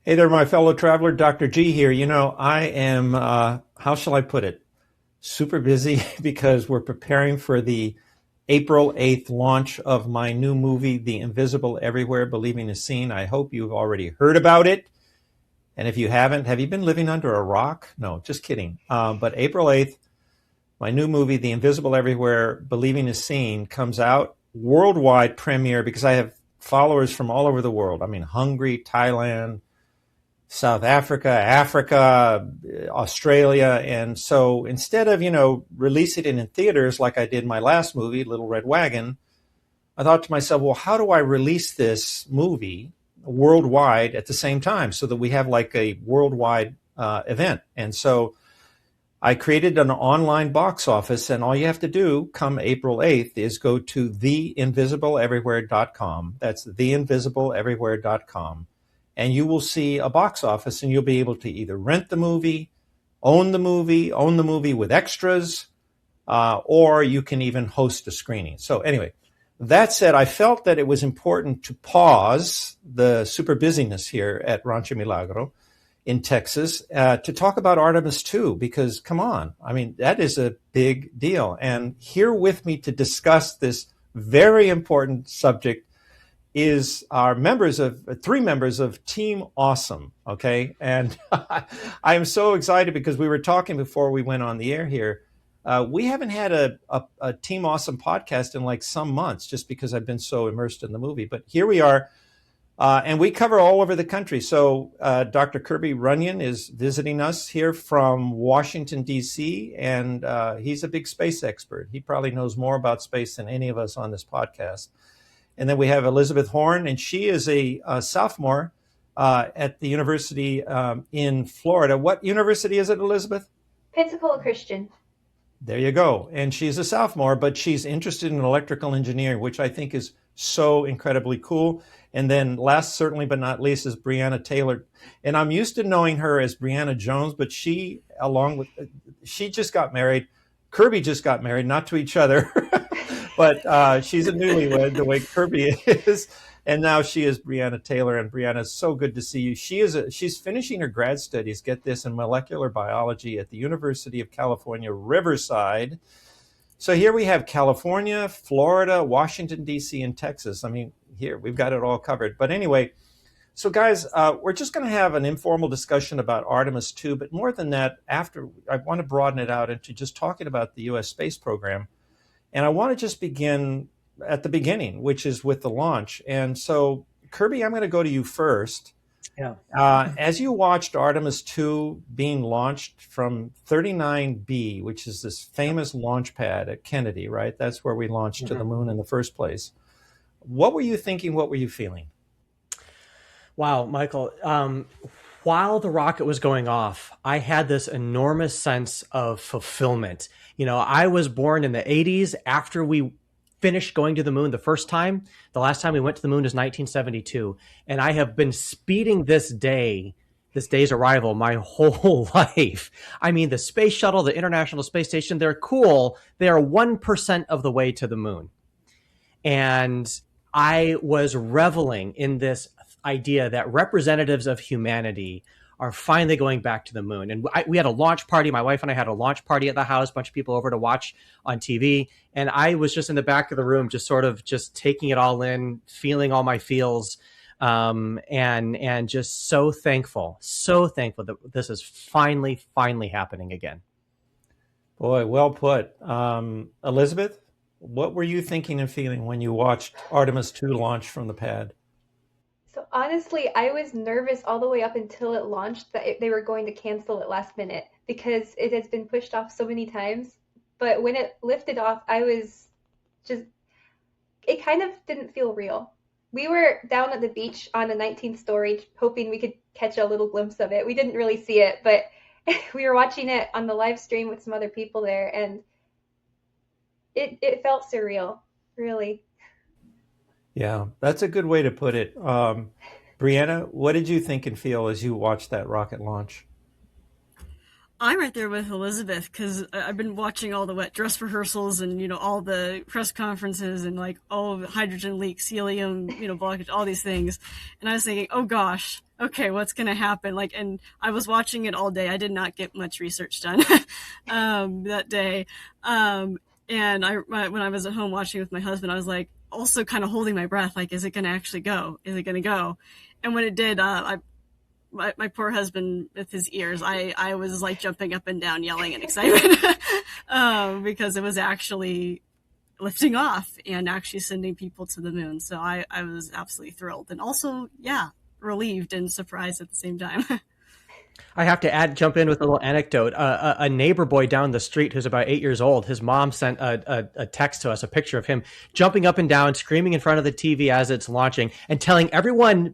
Hey there, my fellow traveler. Dr. G here. I am, how shall I put it? Super busy because we're preparing for the April 8th launch of my new movie, The Invisible Everywhere, Believing is Seen. I hope you've already heard about it. And if you haven't, have you been living under a rock? No, just kidding. But April 8th, my new movie, The Invisible Everywhere, Believing is Seen, comes out worldwide premiere because I have followers from all over the world. I mean, Hungary, Thailand, South Africa, Africa, Australia. And so instead of, releasing it in theaters like I did my last movie, Little Red Wagon, I thought to myself, well, how do I release this movie worldwide at the same time so that we have like a worldwide event? And so I created an online box office, and all you have to do come April 8th is go to theinvisibleeverywhere.com. That's theinvisibleeverywhere.com. And you will see a box office, and you'll be able to either rent the movie, own the movie with extras, or you can even host a screening. So anyway, that said, I felt that it was important to pause the super busyness here at Rancho Milagro in Texas to talk about Artemis II, because come on, I mean, that is a big deal. And here with me to discuss this very important subject is our three members of Team Awesome. Okay. And I am so excited because we were talking before we went on the air here. We haven't had a Team Awesome podcast in like some months just because I've been so immersed in the movie. But here we are. And we cover all over the country. So Dr. Kirby Runyon is visiting us here from Washington, D.C., and he's a big space expert. He probably knows more about space than any of us on this podcast. And then we have Elizabeth Horn, and she is a sophomore at the university in Florida. What university is it, Elizabeth? Pensacola Christian. There you go. And she's a sophomore, but she's interested in electrical engineering, which I think is so incredibly cool. And then last, certainly but not least, is Brianna Taylor. And I'm used to knowing her as Brianna Jones, but she just got married. Kirby just got married, not to each other, but she's a newlywed the way Kirby is. And now she is Brianna Taylor. And Brianna, it's so good to see you. She's finishing her grad studies, get this, in molecular biology at the University of California, Riverside. So here we have California, Florida, Washington, D.C., and Texas. I mean, here we've got it all covered. But anyway, so guys, we're just going to have an informal discussion about Artemis II. But more than that, after I want to broaden it out into just talking about the U.S. space program. And I want to just begin at the beginning, which is with the launch. And so, Kirby, I'm going to go to you first. Yeah. As you watched Artemis II being launched from 39B, which is this famous launch pad at Kennedy, right? That's where we launched to the moon in the first place. What were you thinking? What were you feeling? Wow, Michael. While the rocket was going off, I had this enormous sense of fulfillment. You know, I was born in the 80s after we finished going to the moon the first time. The last time we went to the moon is 1972. And I have been speeding this day's arrival, my whole life. I mean, the space shuttle, the International Space Station, they're cool. They are 1% of the way to the moon. And I was reveling in this idea that representatives of humanity are finally going back to the moon. And we had a launch party. My wife and I had a launch party at the house, a bunch of people over to watch on TV. And I was just in the back of the room, just sort of just taking it all in, feeling all my feels, and just so thankful that this is finally happening again. Boy, well put. Elizabeth, what were you thinking and feeling when you watched Artemis II launch from the pad? So honestly, I was nervous all the way up until it launched that they were going to cancel it last minute because it has been pushed off so many times. But when it lifted off, I was just, it kind of didn't feel real. We were down at the beach on the 19th story, hoping we could catch a little glimpse of it. We didn't really see it, but we were watching it on the live stream with some other people there, and it felt surreal, really. Yeah, that's a good way to put it. Brianna, what did you think and feel as you watched that rocket launch? I'm right there with Elizabeth because I've been watching all the wet dress rehearsals and, all the press conferences and like all the hydrogen leaks, helium, blockage, all these things. And I was thinking, oh gosh, okay, what's going to happen? And I was watching it all day. I did not get much research done that day. And when I was at home watching with my husband, I was like also kind of holding my breath. Like, is it going to actually go? Is it going to go? And when it did, my poor husband with his ears, I was like jumping up and down, yelling in excitement because it was actually lifting off and actually sending people to the moon. So I was absolutely thrilled and also, relieved and surprised at the same time. I have to jump in with a little anecdote. A neighbor boy down the street who's about 8 years old, his mom sent a text to us, a picture of him jumping up and down, screaming in front of the TV as it's launching and telling everyone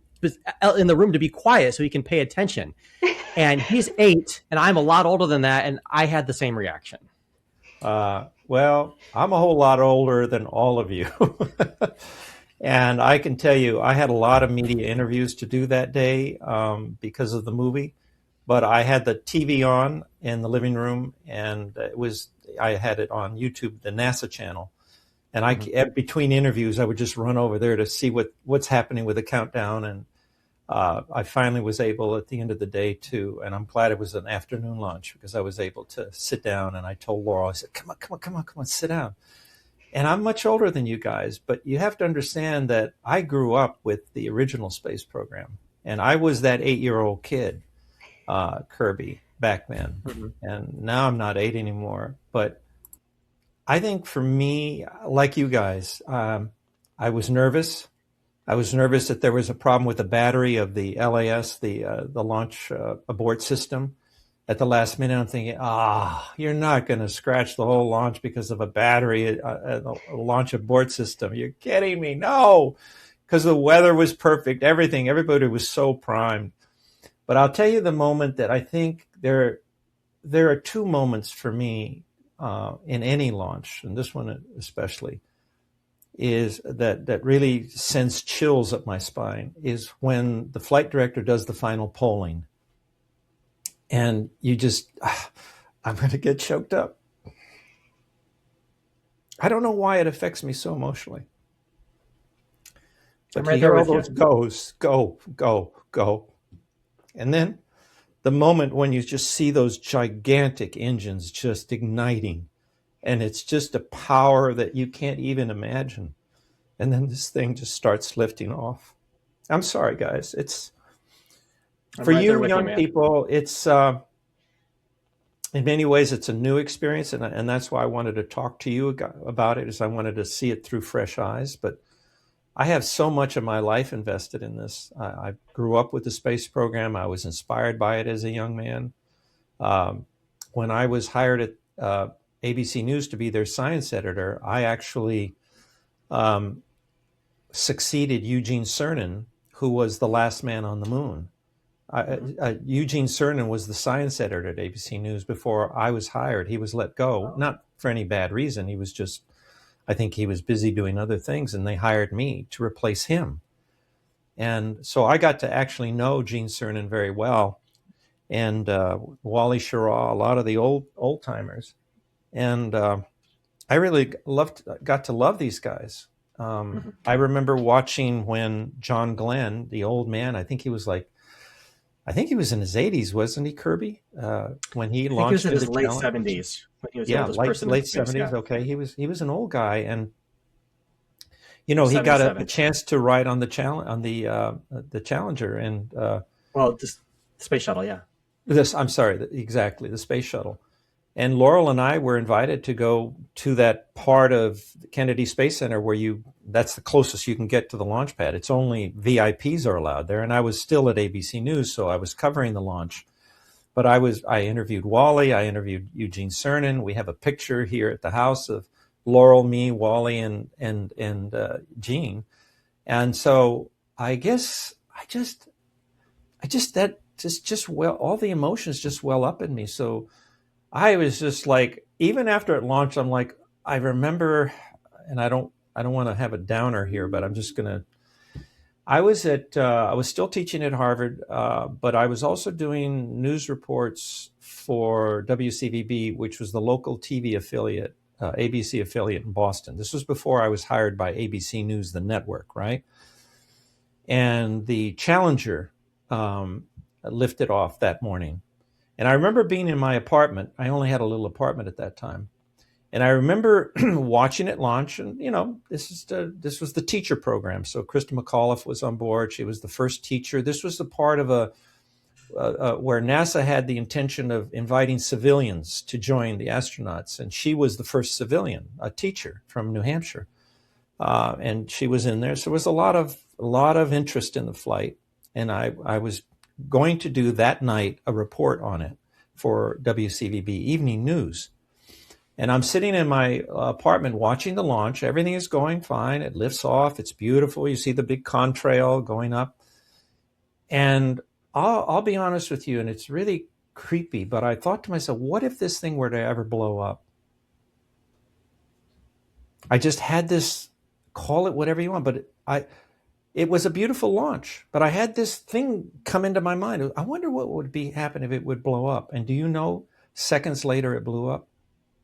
in the room to be quiet so he can pay attention. And he's 8 and I'm a lot older than that. And I had the same reaction. Well, I'm a whole lot older than all of you. And I can tell you, I had a lot of media interviews to do that day because of the movie. But I had the TV on in the living room, and I had it on YouTube, the NASA channel. And between interviews, I would just run over there to see what's happening with the countdown. And I finally was able at the end of the day and I'm glad it was an afternoon lunch because I was able to sit down. And I told Laurel, I said, come on, sit down. And I'm much older than you guys, but you have to understand that I grew up with the original space program. And I was that 8-year-old kid, Kirby, back then. Mm-hmm. And now I'm not 8 anymore. But I think for me, like you guys, I was nervous. I was nervous that there was a problem with the battery of the LAS, the launch abort system. At the last minute, I'm thinking, you're not going to scratch the whole launch because of a battery, a launch abort system. You're kidding me. No, because the weather was perfect. Everybody was so primed. But I'll tell you the moment that I think there are two moments for me in any launch, and this one especially, is that really sends chills up my spine, is when the flight director does the final polling. And you just, I'm going to get choked up. I don't know why it affects me so emotionally. But you hear all those goes, go, go, go. And then the moment when you just see those gigantic engines just igniting, and it's just a power that you can't even imagine. And then this thing just starts lifting off. I'm sorry, guys. For you young people, it's in many ways it's a new experience, and that's why I wanted to talk to you about it, is I wanted to see it through fresh eyes. But I have so much of my life invested in this. I grew up with the space program. I was inspired by it as a young man. When I was hired at ABC News to be their science editor, I actually succeeded Eugene Cernan, who was the last man on the moon. Eugene Cernan was the science editor at ABC News before I was hired. He was let go, not for any bad reason. He was just, I think he was busy doing other things, and they hired me to replace him. And so I got to actually know Gene Cernan very well, and Wally Schirra, a lot of the old timers. And I really got to love these guys. I remember watching when John Glenn, the old man, I think he was in his 80s, wasn't he, Kirby? When he launched he was in his late 70s. Late 70s. Yeah. Okay, he was an old guy, and he got a chance to ride on the Challenger, and the space shuttle, yeah. Exactly, the space shuttle. And Laurel and I were invited to go to that part of the Kennedy Space Center that's the closest you can get to the launch pad. It's only VIPs are allowed there. And I was still at ABC News, so I was covering the launch. But I interviewed Wally, I interviewed Eugene Cernan. We have a picture here at the house of Laurel, me, Wally, and Gene. And so I guess all the emotions just well up in me. So I was just like, even after it launched, I'm like, I remember, and I don't want to have a downer here, but I was still teaching at Harvard, but I was also doing news reports for WCVB, which was the local TV affiliate, ABC affiliate in Boston. This was before I was hired by ABC News, the network, right? And the Challenger lifted off that morning. And I remember being in my apartment. I only had a little apartment at that time. And I remember watching it launch, and this was the teacher program. So Krista McAuliffe was on board. She was the first teacher. This was the part of where NASA had the intention of inviting civilians to join the astronauts, and she was the first civilian, a teacher from New Hampshire, and she was in there. So there was a lot of interest in the flight, and I was going to do that night a report on it for WCVB Evening News. And I'm sitting in my apartment watching the launch. Everything is going fine. It lifts off. It's beautiful. You see the big contrail going up. And I'll be honest with you, and it's really creepy, but I thought to myself, what if this thing were to ever blow up? I just had this, call it whatever you want, but it was a beautiful launch. But I had this thing come into my mind. I wonder what would happen if it would blow up. And do you know, seconds later it blew up?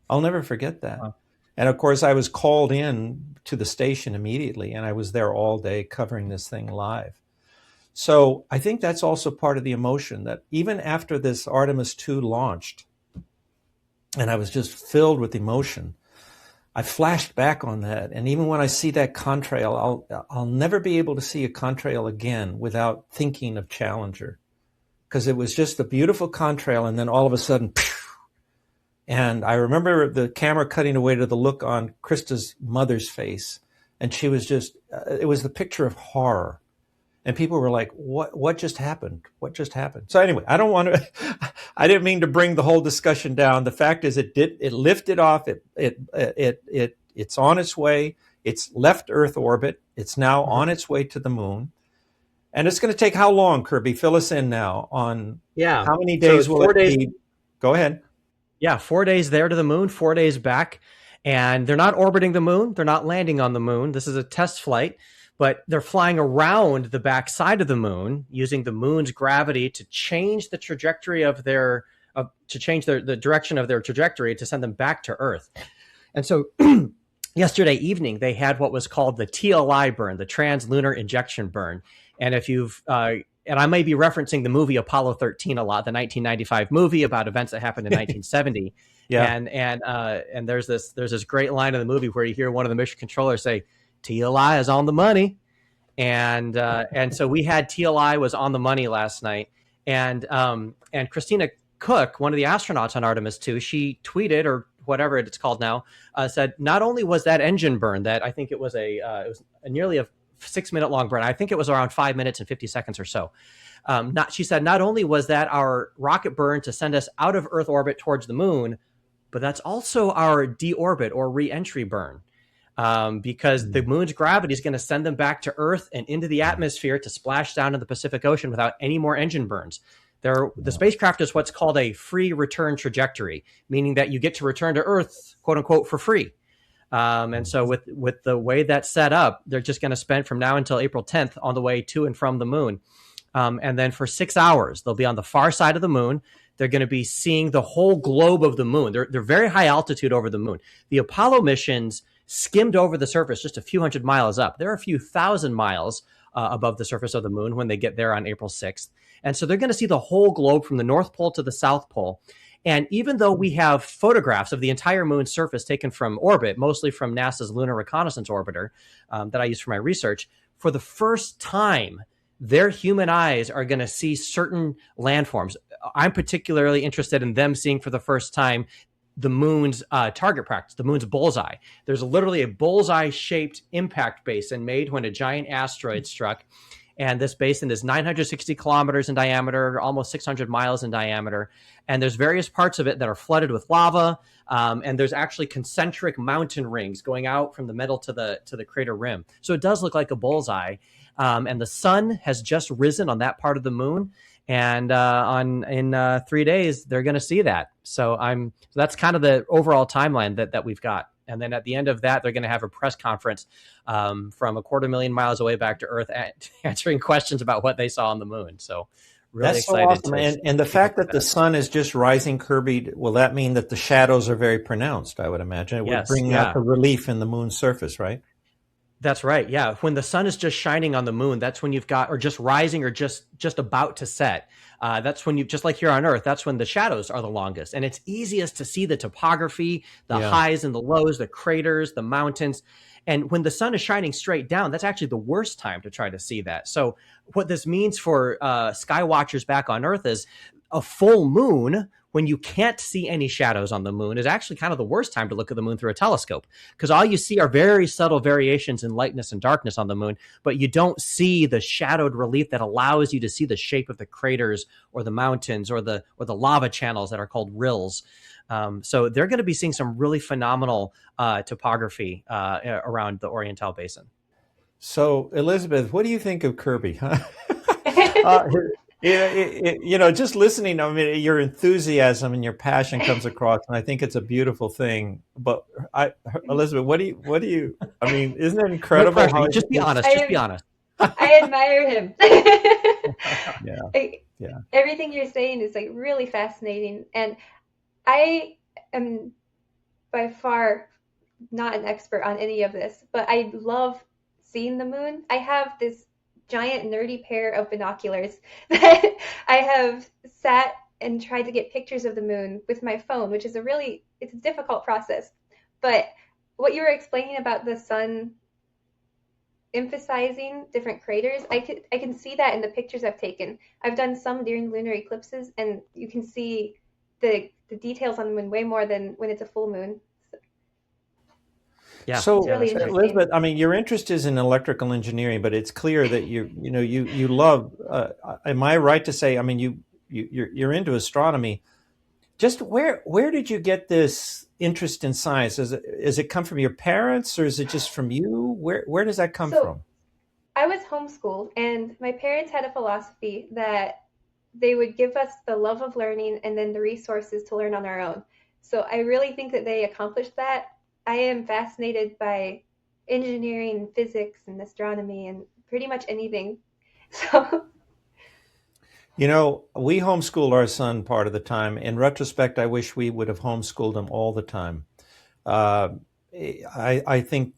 I'll never forget that. Wow. And of course, I was called in to the station immediately, and I was there all day covering this thing live. So I think that's also part of the emotion, that even after this Artemis II launched, and I was just filled with emotion, I flashed back on that. And even when I see that contrail, I'll never be able to see a contrail again without thinking of Challenger, because it was just a beautiful contrail, and then all of a sudden, phew. And I remember the camera cutting away to the look on Krista's mother's face, and she was just, it was the picture of horror. And people were like, what just happened? What just happened? So anyway, I didn't mean to bring the whole discussion down. The fact is it lifted off. It's on its way. It's left Earth orbit. It's now on its way to the moon. And it's going to take how long, Kirby? Fill us in now on how many days will it be? Go ahead. Yeah, 4 days there to the moon, 4 days back. And they're not orbiting the moon. They're not landing on the moon. This is a test flight, but they're flying around the backside of the moon using the moon's gravity to change the trajectory of the direction of their trajectory to send them back to Earth. And so yesterday evening, they had what was called the TLI burn, the Translunar Injection Burn. And if you've, and I may be referencing the movie Apollo 13 a lot, the 1995 movie about events that happened in 1970. Yeah. And there's this great line in the movie where you hear one of the mission controllers say, "TLI is on the money." And so we had TLI was on the money last night. And Christina Cook, one of the astronauts on Artemis II, she tweeted, or whatever it's called now, said not only was that engine burn, that I think it was nearly a 6-minute long burn. I think it was around 5 minutes and 50 seconds or so. She said, not only was that our rocket burn to send us out of Earth orbit towards the moon, but that's also our deorbit or re-entry burn. Because the moon's gravity is going to send them back to Earth and into the atmosphere to splash down in the Pacific Ocean without any more engine burns. The spacecraft is what's called a free return trajectory, meaning that you get to return to Earth, quote unquote, for free. And so with the way that's set up, they're just going to spend from now until April 10th on the way to and from the moon. And then for 6 hours, they'll be on the far side of the moon. They're going to be seeing the whole globe of the moon. They're very high altitude over the moon. The Apollo missions skimmed over the surface just a few hundred miles up. They're a few thousand miles above the surface of the moon when they get there on April 6th. And so they're going to see the whole globe from the North Pole to the South Pole. And even though we have photographs of the entire moon's surface taken from orbit, mostly from NASA's Lunar Reconnaissance Orbiter that I use for my research, for the first time, their human eyes are going to see certain landforms. I'm particularly interested in them seeing for the first time the moon's target practice, the moon's bullseye. There's literally a bullseye-shaped impact basin made when a giant asteroid struck. And this basin is 960 kilometers in diameter, almost 600 miles in diameter. And there's various parts of it that are flooded with lava. And there's actually concentric mountain rings going out from the middle to the crater rim. So it does look like a bullseye. And the sun has just risen on that part of the moon. And in 3 days, they're going to see that. So that's kind of the overall timeline that we've got. And then at the end of that, they're going to have a press conference from 250,000 miles away back to Earth, answering questions about what they saw on the moon. So really That's so excited. awesome. And the fact that the sun is just rising, Kirby, will that mean that the shadows are very pronounced, I would imagine? It would bring out the relief in the moon's surface, right? That's right. Yeah. When the sun is just shining on the moon, that's when you've got, or just rising or just about to set. That's when you, just like here on Earth, that's when the shadows are the longest. And it's easiest to see the topography, the highs and the lows, the craters, the mountains. And when the sun is shining straight down, that's actually the worst time to try to see that. So what this means for sky watchers back on Earth is a full moon, when you can't see any shadows on the moon, is actually kind of the worst time to look at the moon through a telescope, because all you see are very subtle variations in lightness and darkness on the moon, but you don't see the shadowed relief that allows you to see the shape of the craters or the mountains or the lava channels that are called rills. So they're going to be seeing some really phenomenal topography around the Oriental Basin. So, Elizabeth, what do you think of Kirby? Just listening, I mean, your enthusiasm and your passion comes across, and I think it's a beautiful thing. But Elizabeth, what do you? I mean, isn't it incredible? Just be honest. Just be honest. I admire him. Yeah. Everything you're saying is like really fascinating, and I am by far not an expert on any of this, but I love seeing the moon. I have this giant nerdy pair of binoculars that I have sat and tried to get pictures of the moon with my phone, which is it's a difficult process. But what you were explaining about the sun emphasizing different craters, I can see that in the pictures I've taken. I've done some during lunar eclipses, and you can see the details on the moon way more than when it's a full moon. Yeah. So, really Elizabeth, I mean, your interest is in electrical engineering, but it's clear that you love. Am I right to say? I mean, you're into astronomy. Just where did you get this interest in science? Does it come from your parents, or is it just from you? Where does that come from? I was homeschooled, and my parents had a philosophy that they would give us the love of learning and then the resources to learn on our own. So I really think that they accomplished that. I am fascinated by engineering, physics, and astronomy, and pretty much anything. So, we homeschooled our son part of the time. In retrospect, I wish we would have homeschooled him all the time. I think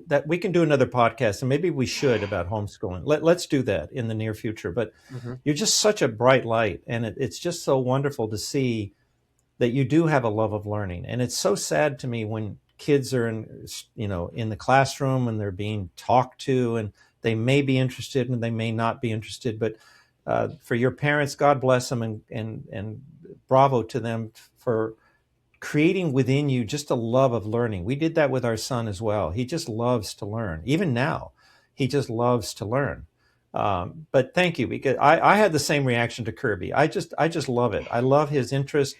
that we can do another podcast, and maybe we should, about homeschooling. Let's do that in the near future. But you're just such a bright light, and it's just so wonderful to see that you do have a love of learning. And it's so sad to me when kids are in the classroom and they're being talked to, and they may be interested and they may not be interested. But for your parents, God bless them, and bravo to them for creating within you just a love of learning. We did that with our son as well. He just loves to learn. Even now, he just loves to learn. But thank you, because I had the same reaction to Kirby. I just love it. I love his interest.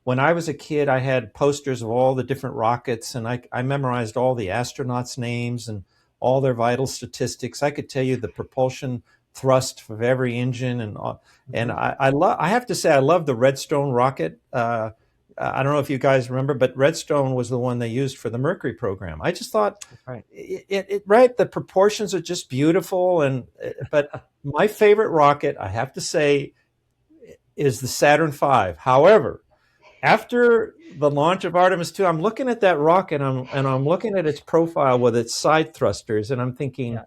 When I was a kid, I had posters of all the different rockets, and I memorized all the astronauts' names and all their vital statistics. I could tell you the propulsion thrust of every engine, and I have to say I love the Redstone rocket. I don't know if you guys remember, but Redstone was the one they used for the Mercury program. I just thought, the proportions are just beautiful, but my favorite rocket, I have to say, is the Saturn V. However, after the launch of Artemis II, I'm looking at that rocket, and I'm looking at its profile with its side thrusters, and I'm thinking,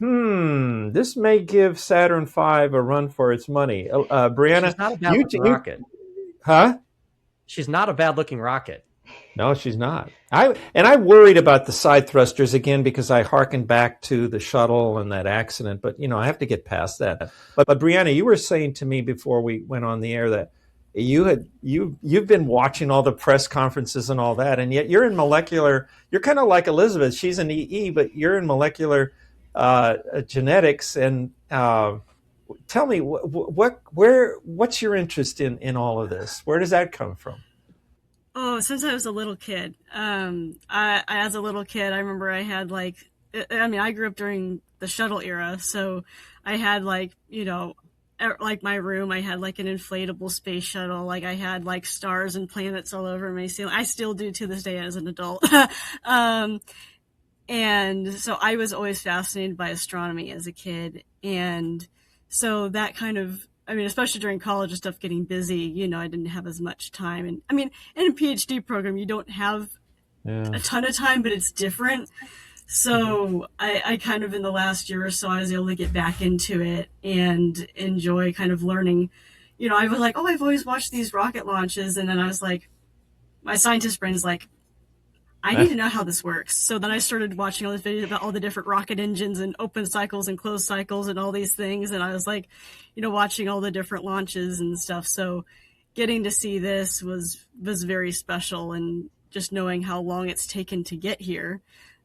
this may give Saturn V a run for its money. Brianna, she's not a bad-looking rocket. Huh? She's not a bad-looking rocket. No, she's not. I worried about the side thrusters again because I hearkened back to the shuttle and that accident, but I have to get past that. But Brianna, you were saying to me before we went on the air that you've been watching all the press conferences and all that, and yet you're in molecular. You're kind of like Elizabeth. She's an EE, but you're in molecular genetics. And tell me, what's your interest in all of this? Where does that come from? Oh, since I was a little kid. As a little kid, I remember I had I grew up during the shuttle era, so I had like my room, I had like an inflatable space shuttle. Like I had like stars and planets all over my ceiling. I still do to this day as an adult. And so I was always fascinated by astronomy as a kid. And so that kind of, I mean, especially during college and stuff, getting busy, you know, I didn't have as much time. And I mean, in a PhD program, you don't have a ton of time, but it's different. So I kind of, in the last year or so, I was able to get back into it and enjoy kind of learning. You know, I was like, oh, I've always watched these rocket launches. And then I was like, my scientist brain's like, I need to know how this works. So then I started watching all these videos about all the different rocket engines and open cycles and closed cycles and all these things. And I was like, you know, watching all the different launches and stuff. So getting to see this was very special, and just knowing how long it's taken to get here.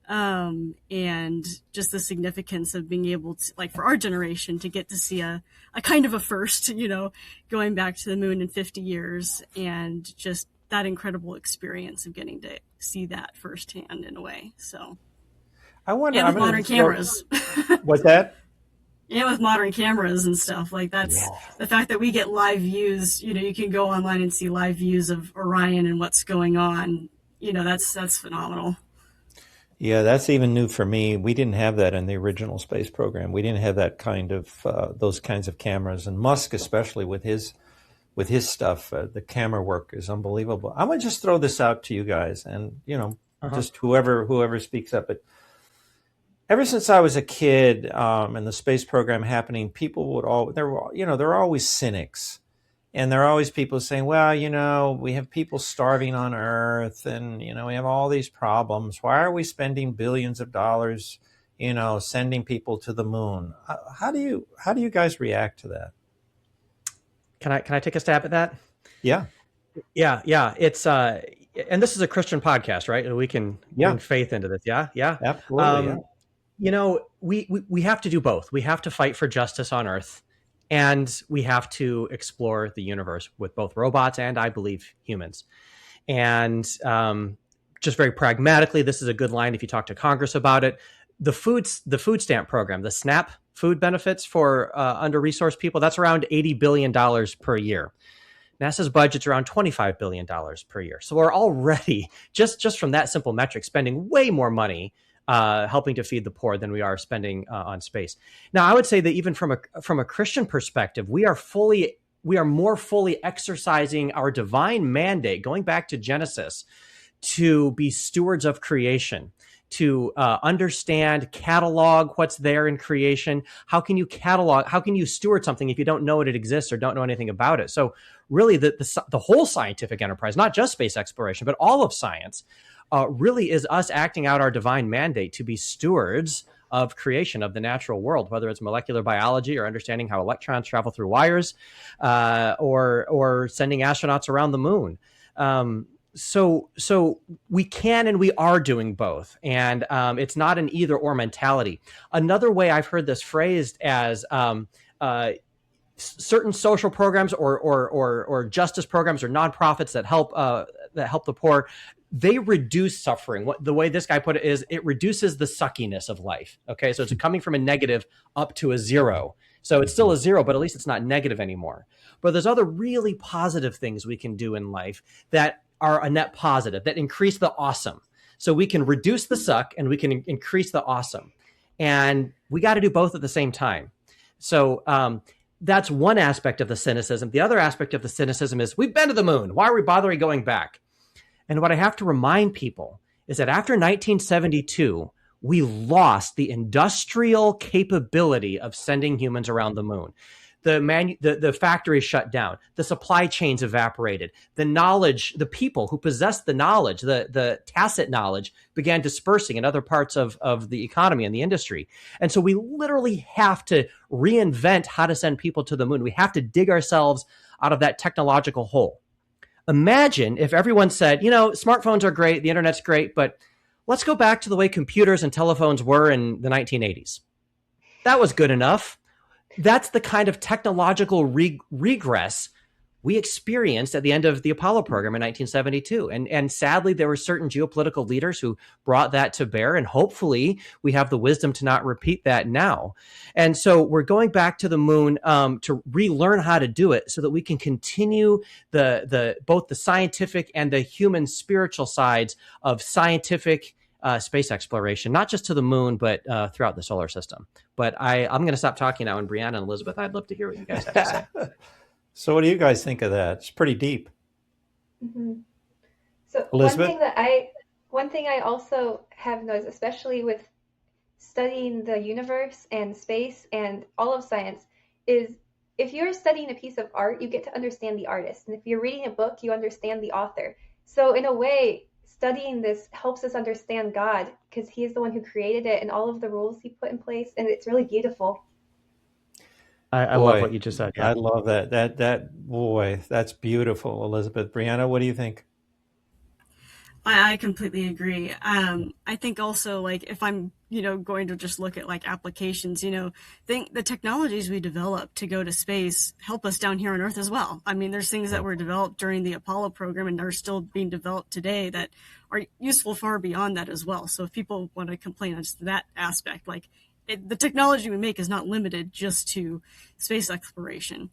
And just the significance of being able to, like, for our generation, to get to see a kind of a first, you know, going back to the moon in 50 years, and just that incredible experience of getting to see that firsthand in a way. So I wonder, and with modern cameras. What's that? And with modern cameras and stuff, like that's the fact that we get live views. You know, you can go online and see live views of Orion and what's going on. You know, that's phenomenal. Yeah, that's even new for me. We didn't have that in the original space program. We didn't have that kind of those kinds of cameras, and Musk, especially with his stuff, the camera work is unbelievable. I'm gonna just throw this out to you guys, and you know, just whoever speaks up. But ever since I was a kid, and the space program happening, people would there are always cynics. And there are always people saying, well, you know, we have people starving on Earth, and, you know, we have all these problems. Why are we spending billions of dollars, you know, sending people to the moon? How do you guys react to that? Can I take a stab at that? Yeah. It's and this is a Christian podcast, right? We can bring faith into this. Yeah. Absolutely. You know, we have to do both. We have to fight for justice on Earth, and we have to explore the universe with both robots and, I believe, humans. And just very pragmatically, this is a good line if you talk to Congress about it. The food stamp program, the SNAP food benefits for under-resourced people, that's around $80 billion per year. NASA's budget's around $25 billion per year. So we're already, just from that simple metric, spending way more money helping to feed the poor than we are spending on space. Now, I would say that even from a Christian perspective, we are more fully exercising our divine mandate, going back to Genesis, to be stewards of creation, to understand, catalog what's there in creation. How can you steward something if you don't know it exists or don't know anything about it? So really the whole scientific enterprise, not just space exploration, but all of science, really is us acting out our divine mandate to be stewards of creation, of the natural world, whether it's molecular biology or understanding how electrons travel through wires, or sending astronauts around the moon. So we can and we are doing both, and it's not an either or mentality. Another way I've heard this phrased as certain social programs or justice programs or nonprofits that help the poor, they reduce suffering. The way this guy put it is, it reduces the suckiness of life. Okay, so it's coming from a negative up to a zero. So it's still a zero, but at least it's not negative anymore. But there's other really positive things we can do in life that are a net positive, that increase the awesome. So we can reduce the suck and we can increase the awesome. And we got to do both at the same time. So that's one aspect of the cynicism. The other aspect of the cynicism is, we've been to the moon. Why are we bothering going back? And what I have to remind people is that after 1972, we lost the industrial capability of sending humans around the moon. The factories shut down. The supply chains evaporated. The knowledge, the people who possessed the knowledge, the tacit knowledge, began dispersing in other parts of the economy and the industry. And so we literally have to reinvent how to send people to the moon. We have to dig ourselves out of that technological hole. Imagine if everyone said, smartphones are great, the internet's great, but let's go back to the way computers and telephones were in the 1980s. That was good enough. That's the kind of technological regress we experienced at the end of the Apollo program in 1972. And sadly, there were certain geopolitical leaders who brought that to bear. And hopefully we have the wisdom to not repeat that now. And so we're going back to the moon to relearn how to do it so that we can continue both the scientific and the human spiritual sides of scientific space exploration, not just to the moon, but throughout the solar system. But I'm going to stop talking now. And Brianna and Elizabeth, I'd love to hear what you guys have to say. So what do you guys think of that? It's pretty deep. Mm-hmm. So Elizabeth? one thing I also have noticed, especially with studying the universe and space and all of science, is if you're studying a piece of art, you get to understand the artist. And if you're reading a book, you understand the author. So in a way, studying this helps us understand God because he is the one who created it and all of the rules he put in place. And it's really beautiful. I love what you just said. Yeah. I love that. Boy, that's beautiful, Elizabeth. Brianna, what do you think? I completely agree. I think also, like, if I'm, going to just look at like applications, think the technologies we develop to go to space help us down here on Earth as well. I mean, there's things that were developed during the Apollo program and are still being developed today that are useful far beyond that as well. So if people want to complain on just that aspect, like the technology we make is not limited just to space exploration.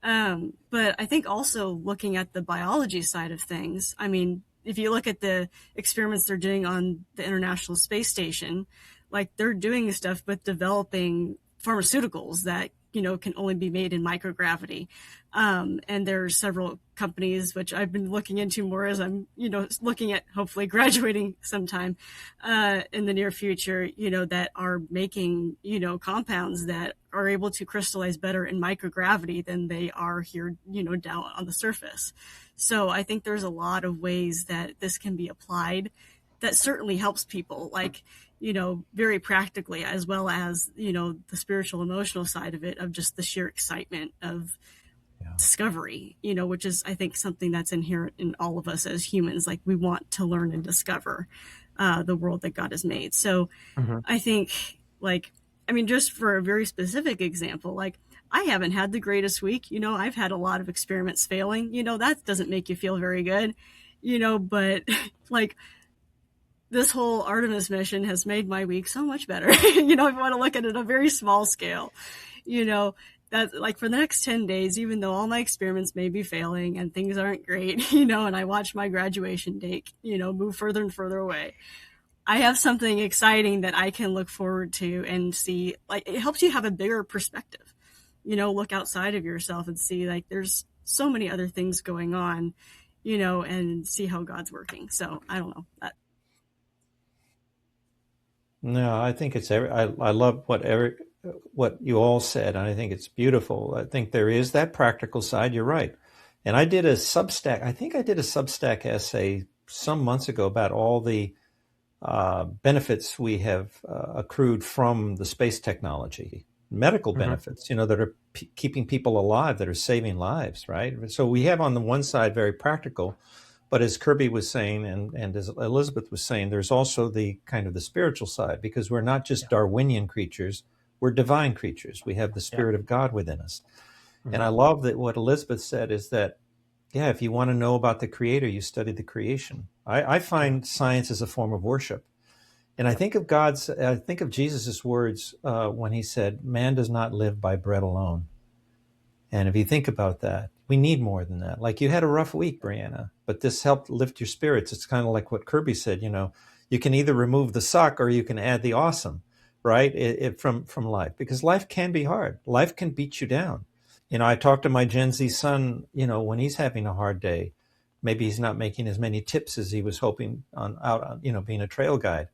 But I think also looking at the biology side of things, I mean, if you look at the experiments they're doing on the International Space Station, like they're doing stuff with developing pharmaceuticals that, can only be made in microgravity. And there's several companies, which I've been looking into more as I'm, looking at hopefully graduating sometime in the near future, that are making, compounds that are able to crystallize better in microgravity than they are here, down on the surface. So I think there's a lot of ways that this can be applied that certainly helps people, like, very practically, as well as, the spiritual, emotional side of it, of just the sheer excitement of discovery, which is, I think, something that's inherent in all of us as humans. Like, we want to learn and discover the world that God has made. So I think, like, I mean, just for a very specific example, like, I haven't had the greatest week. I've had a lot of experiments failing. That doesn't make you feel very good, but like this whole Artemis mission has made my week so much better. If you want to look at it on a very small scale, that like for the next 10 days, even though all my experiments may be failing and things aren't great, and I watch my graduation date, move further and further away, I have something exciting that I can look forward to and see. Like, it helps you have a bigger perspective. Look outside of yourself and see, like, there's so many other things going on, and see how God's working. So I don't know that. No, I think it's I love what you all said, and I think it's beautiful. I think there is that practical side. You're right. And I did a Substack essay some months ago about all the benefits we have accrued from the space technology, medical benefits, that are keeping people alive, that are saving lives, right? So we have on the one side very practical, but as Kirby was saying, and as Elizabeth was saying, there's also the kind of the spiritual side, because we're not just Darwinian creatures, we're divine creatures. We have the Spirit of God within us. And I love that what Elizabeth said is that, if you want to know about the Creator, you study the creation. I find science as a form of worship. And I think of Jesus' words when he said, man does not live by bread alone. And if you think about that, we need more than that. Like, you had a rough week, Brianna, but this helped lift your spirits. It's kind of like what Kirby said, you can either remove the suck or you can add the awesome, right? From life, because life can be hard. Life can beat you down. I talk to my Gen Z son, when he's having a hard day, maybe he's not making as many tips as he was hoping on being a trail guide,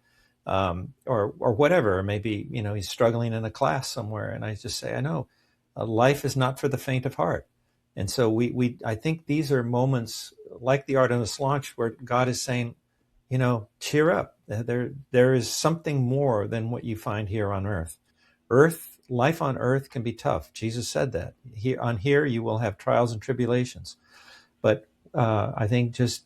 or whatever. Or maybe, he's struggling in a class somewhere. And I just say, I know life is not for the faint of heart. And so I think these are moments like the Artemis launch where God is saying, cheer up. There is something more than what you find here on earth. Life on earth can be tough. Jesus said that. Here you will have trials and tribulations. But I think just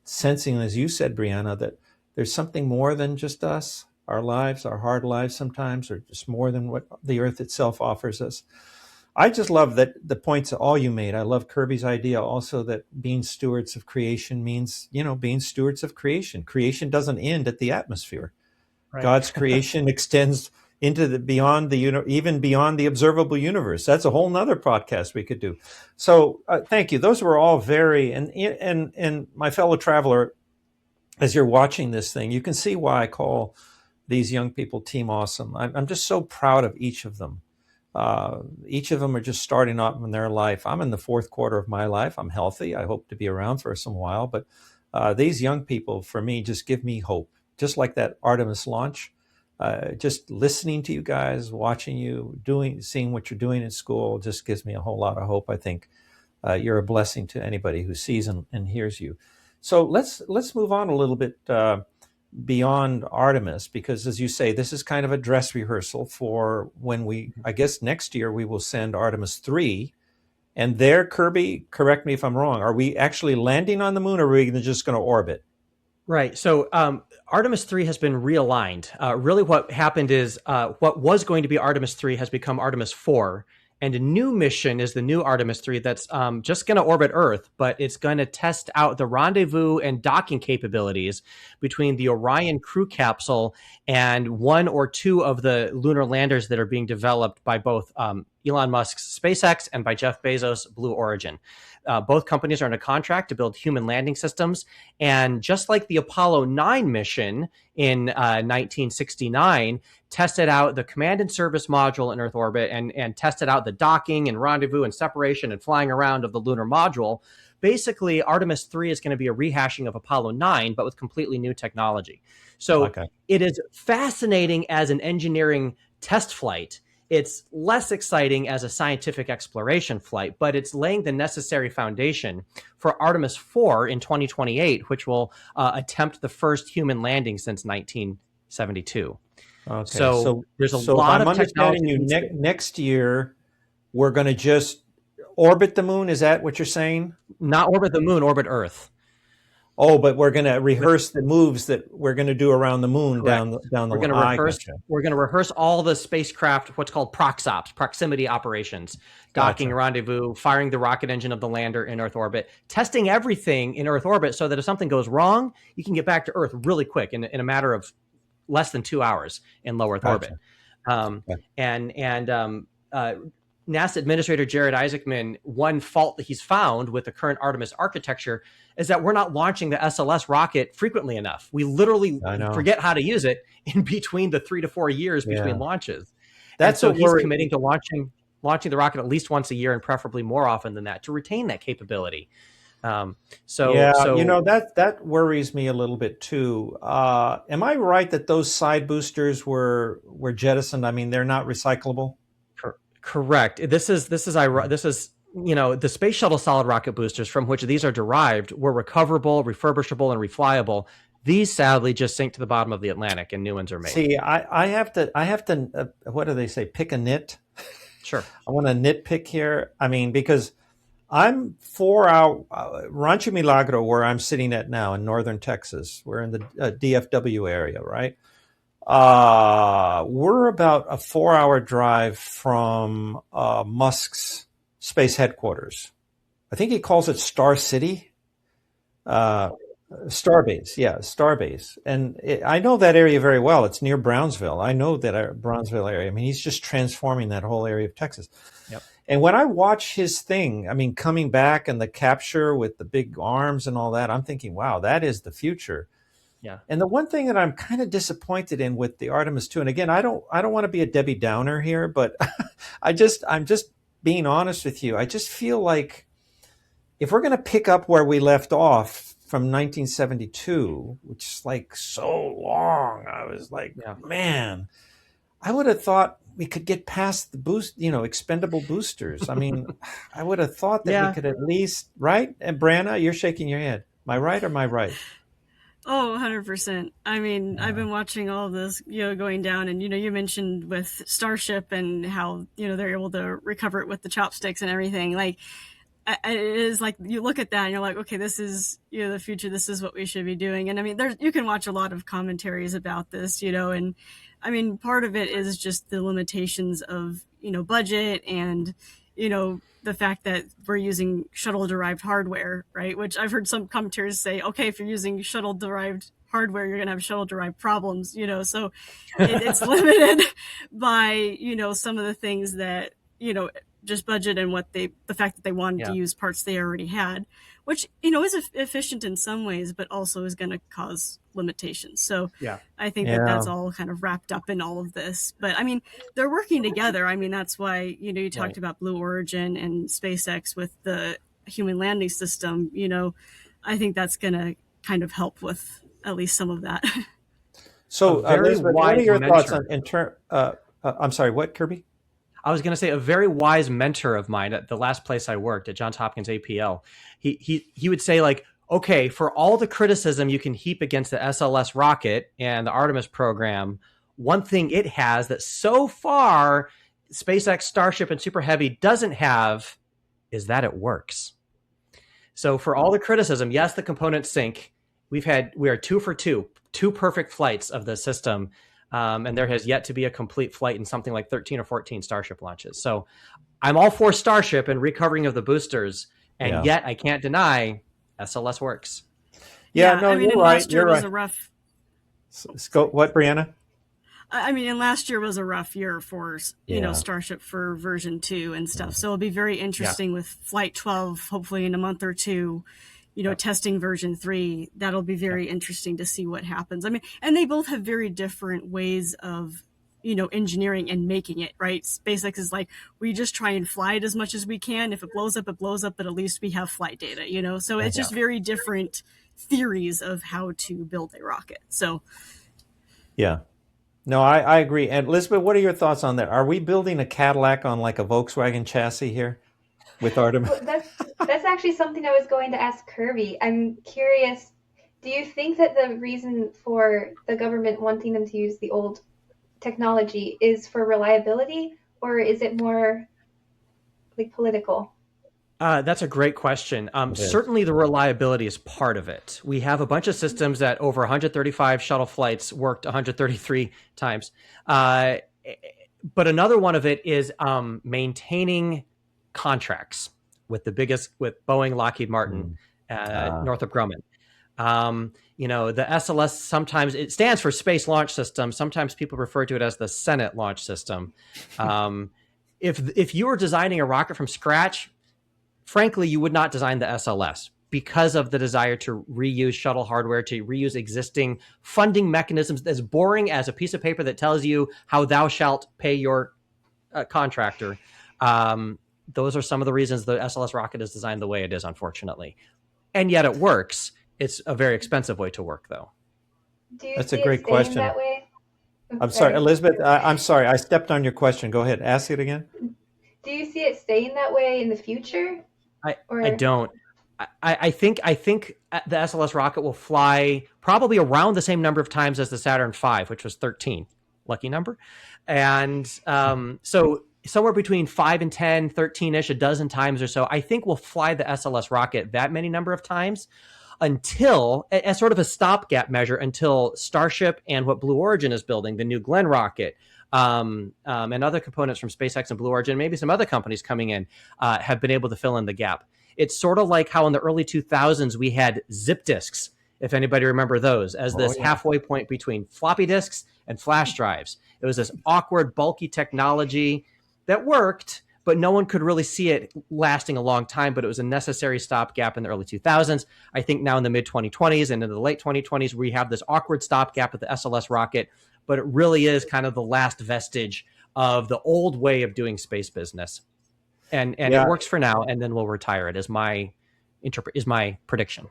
sensing, as you said, Brianna, that there's something more than just us, our lives, our hard lives sometimes, or just more than what the earth itself offers us. I just love that the points all you made. I love Kirby's idea also that being stewards of creation means, being stewards of creation. Creation doesn't end at the atmosphere. Right. God's creation extends into the beyond the even beyond the observable universe. That's a whole nother podcast we could do. So thank you. Those were all very and my fellow traveler, as you're watching this thing, you can see why I call these young people Team Awesome. I'm just so proud of each of them. Each of them are just starting off in their life. I'm in the fourth quarter of my life. I'm healthy. I hope to be around for some while. But these young people, for me, just give me hope. Just like that Artemis launch, just listening to you guys, watching you, seeing what you're doing in school, just gives me a whole lot of hope. I think you're a blessing to anybody who sees and hears you. So let's move on a little bit beyond Artemis, because as you say, this is kind of a dress rehearsal for when I guess next year we will send Artemis III. And there, Kirby, correct me if I'm wrong, are we actually landing on the moon, or are we just going to orbit? Right. So Artemis 3 has been realigned. Really what happened is what was going to be Artemis 3 has become Artemis 4. And a new mission is the new Artemis 3 that's just going to orbit Earth, but it's going to test out the rendezvous and docking capabilities between the Orion crew capsule and one or two of the lunar landers that are being developed by both Elon Musk's SpaceX and by Jeff Bezos' Blue Origin. Both companies are in a contract to build human landing systems. And just like the Apollo 9 mission in 1969 tested out the command and service module in Earth orbit and tested out the docking and rendezvous and separation and flying around of the lunar module, basically Artemis 3 is going to be a rehashing of Apollo 9, but with completely new technology. So It is fascinating as an engineering test flight. It's less exciting as a scientific exploration flight, but it's laying the necessary foundation for Artemis 4 in 2028, which will attempt the first human landing since 1972. Okay. So there's a lot of technology. Next year, we're going to just orbit the moon. Is that what you're saying? Not orbit the moon, orbit Earth. Oh, but we're going to rehearse the moves that we're going to do around the moon. Correct. down the line. We're going to rehearse all the spacecraft, what's called proxops, proximity operations, docking, rendezvous, firing the rocket engine of the lander in Earth orbit, testing everything in Earth orbit so that if something goes wrong, you can get back to Earth really quick in a matter of less than 2 hours in low Earth orbit. NASA Administrator Jared Isaacman, one fault that he's found with the current Artemis architecture is that we're not launching the SLS rocket frequently enough. We literally forget how to use it in between the 3 to 4 years between launches. So he's committing to launching the rocket at least once a year and preferably more often than that to retain that capability. That worries me a little bit too. Am I right that those side boosters were jettisoned? I mean, they're not recyclable. Correct. This is the space shuttle solid rocket boosters from which these are derived were recoverable, refurbishable, and reflyable. These sadly just sink to the bottom of the Atlantic, and new ones are made. See, I have to. What do they say? Pick a nit. Sure. I want to nitpick here. I mean, because I'm 4 hours Rancho Milagro, where I'm sitting at now in northern Texas. We're in the DFW area, right? We're about a 4-hour drive from Musk's space headquarters. I think he calls it Star City, Starbase. Yeah, Starbase. And I know that area very well. It's near Brownsville. I know that Brownsville area. I mean, he's just transforming that whole area of Texas. Yep. And when I watch his thing, I mean, coming back and the capture with the big arms and all that, I'm thinking, wow, that is the future. Yeah. And the one thing that I'm kind of disappointed in with the Artemis II, and again, I don't want to be a Debbie Downer here, but I'm just being honest with you. I just feel like if we're going to pick up where we left off from 1972, which is like so long, I was like, man, I would have thought we could get past the expendable boosters. I mean, I would have thought that we could at least, right? And Branna, you're shaking your head. Am I right or am I right? Oh, 100%. I mean, I've been watching all of this, going down, and, you mentioned with Starship and how, they're able to recover it with the chopsticks and everything. Like, it is like, you look at that and you're like, okay, this is, the future. This is what we should be doing. And I mean, you can watch a lot of commentaries about this, and I mean, part of it is just the limitations of, budget and, the fact that we're using shuttle-derived hardware, right? Which I've heard some commentators say, okay, if you're using shuttle-derived hardware, you're going to have shuttle-derived problems, so it's limited by, some of the things that, just budget and the fact that they wanted to use parts they already had, which, is efficient in some ways, but also is going to cause limitations. So I think that's all kind of wrapped up in all of this. But I mean, they're working together. I mean, that's why, you talked about Blue Origin and SpaceX with the human landing system. I think that's going to kind of help with at least some of that. So, Elizabeth, what are your thoughts on I'm sorry, what, Kirby? I was going to say a very wise mentor of mine at the last place I worked at Johns Hopkins APL. He would say, like, okay, for all the criticism you can heap against the SLS rocket and the Artemis program, one thing it has that so far SpaceX, Starship, and Super Heavy doesn't have is that it works. So for all the criticism, yes, the components sync. We are 2 for 2 perfect flights of the system. And there has yet to be a complete flight in something like 13 or 14 Starship launches. So I'm all for Starship and recovering of the boosters. And yet I can't deny SLS works. Yeah, no, you're right. You're right. A rough... What, Brianna? I mean, and last year was a rough year for, Starship for version 2 and stuff. So it'll be very interesting with Flight 12, hopefully in a month or two, testing version 3. That'll be very interesting to see what happens. I mean, and they both have very different ways of, engineering and making it, right? SpaceX is like, we just try and fly it as much as we can. If it blows up, but at least we have flight data, So it's just very different theories of how to build a rocket. So. Yeah. No, I agree. And Elizabeth, what are your thoughts on that? Are we building a Cadillac on like a Volkswagen chassis here with Artemis? That's actually something I was going to ask Kirby. I'm curious, do you think that the reason for the government wanting them to use the old technology is for reliability, or is it more like political? That's a great question. Certainly the reliability is part of it. We have a bunch of systems that over 135 shuttle flights worked 133 times. But another one of it is maintaining contracts with with Boeing, Lockheed Martin, Northrop Grumman. The SLS, sometimes it stands for Space Launch System. Sometimes people refer to it as the Senate Launch System. If you were designing a rocket from scratch, frankly, you would not design the SLS because of the desire to reuse shuttle hardware, to reuse existing funding mechanisms, as boring as a piece of paper that tells you how thou shalt pay your contractor. Those are some of the reasons the SLS rocket is designed the way it is, unfortunately. And yet it works. It's a very expensive way to work, though. That's a great question. That way? I'm sorry, Elizabeth, I'm sorry. I stepped on your question. Go ahead. Ask it again. Do you see it staying that way in the future? I don't. I think the SLS rocket will fly probably around the same number of times as the Saturn V, which was 13. Lucky number. And so somewhere between 5 and 10, 13-ish, a dozen times or so, I think we'll fly the SLS rocket that many number of times until, as sort of a stopgap measure, until Starship and what Blue Origin is building, the New Glenn rocket, and other components from SpaceX and Blue Origin, maybe some other companies coming in, have been able to fill in the gap. It's sort of like how in the early 2000s we had zip disks, if anybody remember those, as this halfway point between floppy disks and flash drives. It was this awkward, bulky technology that worked, but no one could really see it lasting a long time, but it was a necessary stopgap in the early 2000s. I think now in the mid-2020s and into the late 2020s, we have this awkward stopgap with the SLS rocket, but it really is kind of the last vestige of the old way of doing space business. And it works for now, and then we'll retire it, is my prediction.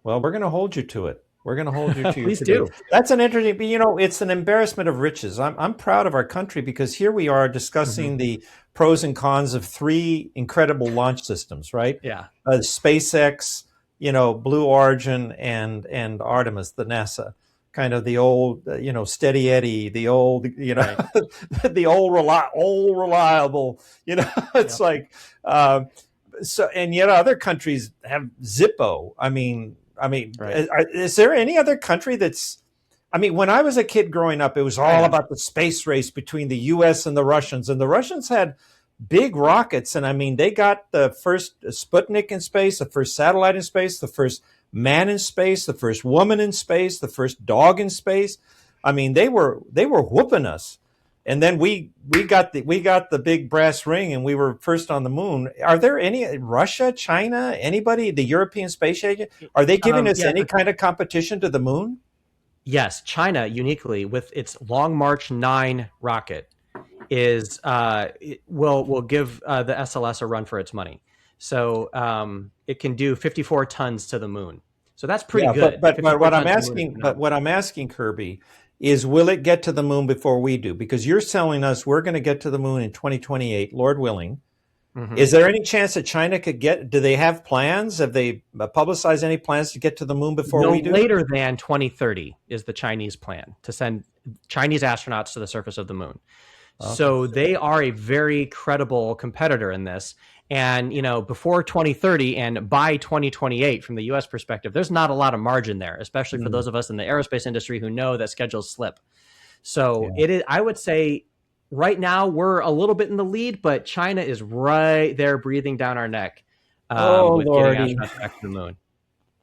Well, we're going to hold you to it. We're going to hold you to your Please do. That's an interesting, it's an embarrassment of riches. I'm proud of our country because here we are discussing the pros and cons of 3 incredible launch systems, right? Yeah. SpaceX, Blue Origin, and Artemis, the NASA. Kind of the old, steady Eddie, the old, the old reliable, it's like, so, and yet other countries have Zippo. I mean, right. Is there any other country when I was a kid growing up, it was all about the space race between the U.S. and the Russians had big rockets. And I mean, they got the first Sputnik in space, the first satellite in space, the first man in space, the first woman in space, the first dog in space. I mean, they were whooping us. And then we got the big brass ring, and we were first on the moon. Are there any Russia, China, anybody, the European Space Agency? Are they giving us any kind of competition to the moon? Yes, China uniquely with its Long March 9 rocket will give the SLS a run for its money. So it can do 54 tons to the moon. So that's pretty good. But what I'm asking, Kirby, is will it get to the moon before we do? Because you're telling us we're going to get to the moon in 2028, Lord willing. Mm-hmm. Is there any chance that China could do they have plans? Have they publicized any plans to get to the moon before we do? Later than 2030 is the Chinese plan to send Chinese astronauts to the surface of the moon. Okay. So they are a very credible competitor in this. And, before 2030 and by 2028, from the U.S. perspective, there's not a lot of margin there, especially for those of us in the aerospace industry who know that schedules slip. So it is, I would say right now we're a little bit in the lead, but China is right there breathing down our neck with getting astronauts back to the moon.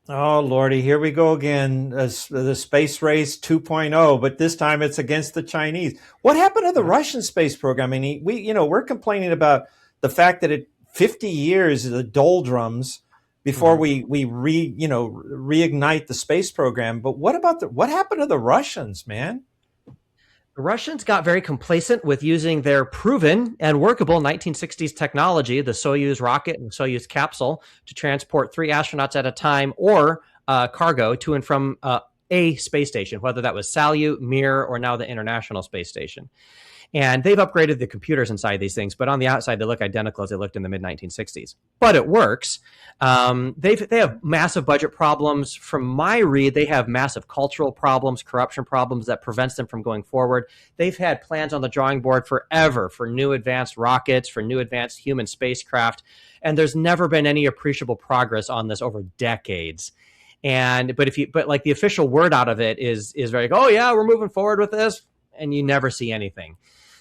Oh, Lordy, here we go again, the space race 2.0, but this time it's against the Chinese. What happened to the Russian space program? I mean, we're complaining about the fact that 50 years of the doldrums before we reignite the space program. But what happened to the Russians, man? The Russians got very complacent with using their proven and workable 1960s technology, the Soyuz rocket and Soyuz capsule, to transport 3 astronauts at a time or cargo to and from a space station, whether that was Salyut, Mir, or now the International Space Station. And they've upgraded the computers inside these things, but on the outside, they look identical as they looked in the mid-1960s. But it works. They have massive budget problems. From my read, they have massive cultural problems, corruption problems that prevents them from going forward. They've had plans on the drawing board forever for new advanced rockets, for new advanced human spacecraft, and there's never been any appreciable progress on this over decades. But the official word out of it is very, oh yeah, we're moving forward with this, and you never see anything.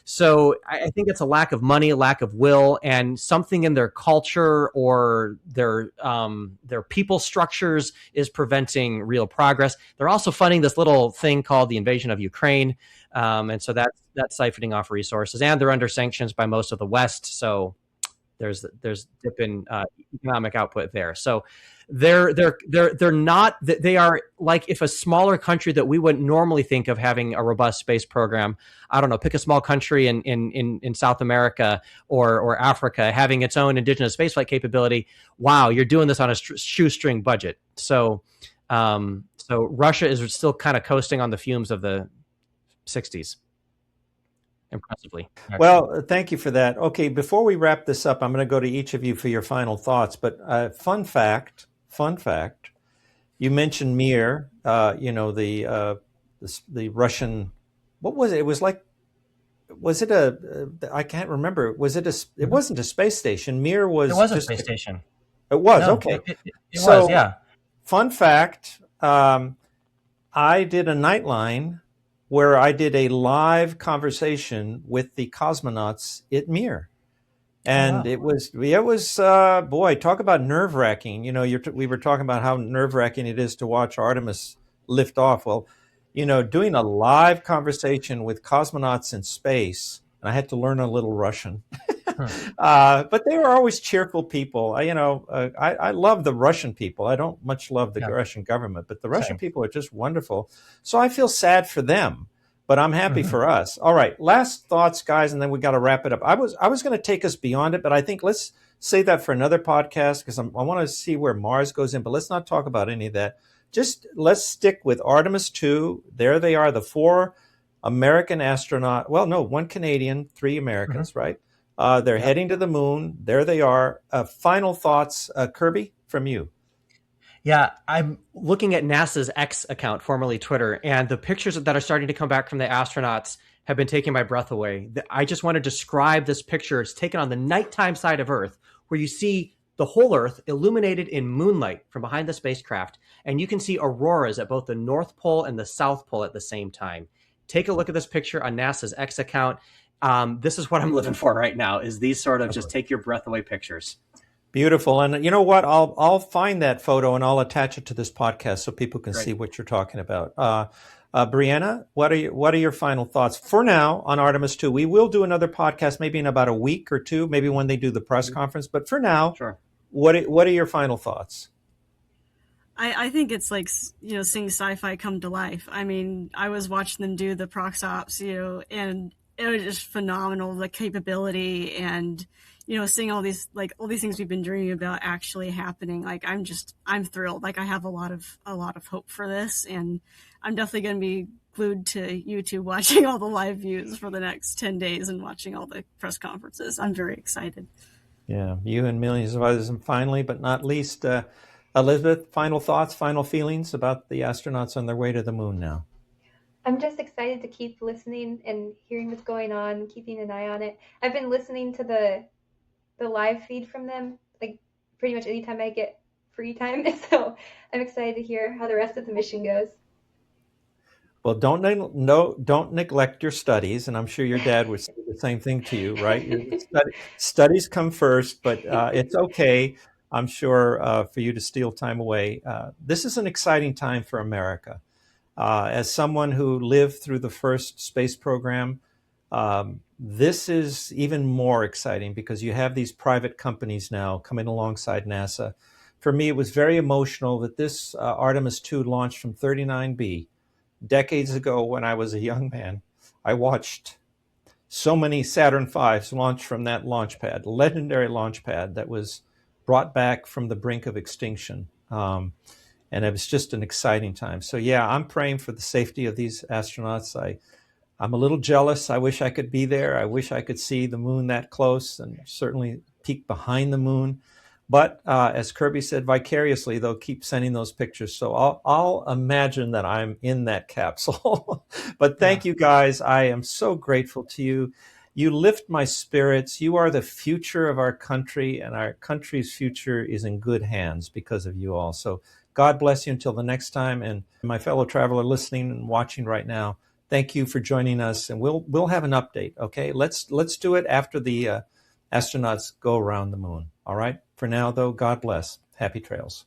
So I think it's a lack of money, a lack of will, and something in their culture or their people structures is preventing real progress. They're also funding this little thing called the invasion of Ukraine, and so that's siphoning off resources. And they're under sanctions by most of the West, so there's dip in economic output there. So they're not. They are like if a smaller country that we wouldn't normally think of having a robust space program. I don't know. Pick a small country in South America or Africa having its own indigenous spaceflight capability. Wow, you're doing this on a shoestring budget. So Russia is still kind of coasting on the fumes of the 60s. Impressively. Well, thank you for that. Okay, before we wrap this up, I'm going to go to each of you for your final thoughts. But fun fact, you mentioned Mir, the Russian. What was it? It was like, was it I can't remember. Was it it wasn't a space station. Mir was. It was a space station. It was, okay. It was, yeah. Fun fact, I did a Nightline where I did a live conversation with the cosmonauts at Mir. And it was boy, talk about nerve-wracking. We were talking about how nerve-wracking it is to watch Artemis lift off. Well, doing a live conversation with cosmonauts in space, and I had to learn a little Russian. But they were always cheerful people. I love the Russian people. I don't much love the Russian government, but the Russian people are just wonderful. So I feel sad for them, but I'm happy for us. All right, last thoughts, guys, and then we got to wrap it up. I was going to take us beyond it, but I think let's save that for another podcast because I want to see where Mars goes in. But let's not talk about any of that. Just let's stick with Artemis II. There they are, the 4 American astronauts. Well, no, 1 Canadian, 3 Americans, right? They're heading to the moon. There they are. Final thoughts, Kirby, from you. Yeah, I'm looking at NASA's X account, formerly Twitter, and the pictures that are starting to come back from the astronauts have been taking my breath away. I just want to describe this picture. It's taken on the nighttime side of Earth, where you see the whole Earth illuminated in moonlight from behind the spacecraft, and you can see auroras at both the North Pole and the South Pole at the same time. Take a look at this picture on NASA's X account. This is what I'm living for right now, is these sort of just take your breath away pictures. Beautiful. And you know what? I'll find that photo and I'll attach it to this podcast so people can see what you're talking about. Brianna, what are your final thoughts for now on Artemis II? We will do another podcast maybe in about a week or two, maybe when they do the press conference. But for now, sure. What are your final thoughts? I think it's like, seeing sci-fi come to life. I mean, I was watching them do the prox ops, and it was just phenomenal, the capability, and seeing all these things we've been dreaming about actually happening. Like, I'm thrilled. Like, I have a lot of hope for this, and I'm definitely going to be glued to YouTube watching all the live views for the next 10 days and watching all the press conferences. I'm very excited. Yeah, you and millions of others. And finally, but not least, Elizabeth, final thoughts, final feelings about the astronauts on their way to the moon now? I'm just excited to keep listening and hearing what's going on, keeping an eye on it. I've been listening to the live feed from them, like pretty much anytime I get free time. So I'm excited to hear how the rest of the mission goes. Well, don't neglect your studies, and I'm sure your dad would say the same thing to you, right? Studies come first, but it's okay, I'm sure, for you to steal time away. This is an exciting time for America. As someone who lived through the first space program, this is even more exciting because you have these private companies now coming alongside NASA. For me, it was very emotional that this Artemis II launched from 39B. Decades ago, when I was a young man, I watched so many Saturn V's launch from that launch pad, legendary launch pad that was brought back from the brink of extinction. And it was just an exciting time. So yeah, I'm praying for the safety of these astronauts. I'm a little jealous. I wish I could be there. I wish I could see the moon that close and certainly peek behind the moon. But as Kirby said, vicariously, they'll keep sending those pictures. So I'll imagine that I'm in that capsule. But thank you, guys. I am so grateful to you. You lift my spirits. You are the future of our country, and our country's future is in good hands because of you all. So God bless you until the next time. And my fellow traveler listening and watching right now, thank you for joining us. And we'll have an update, okay? Let's do it after the astronauts go around the moon, all right? For now, though, God bless. Happy trails.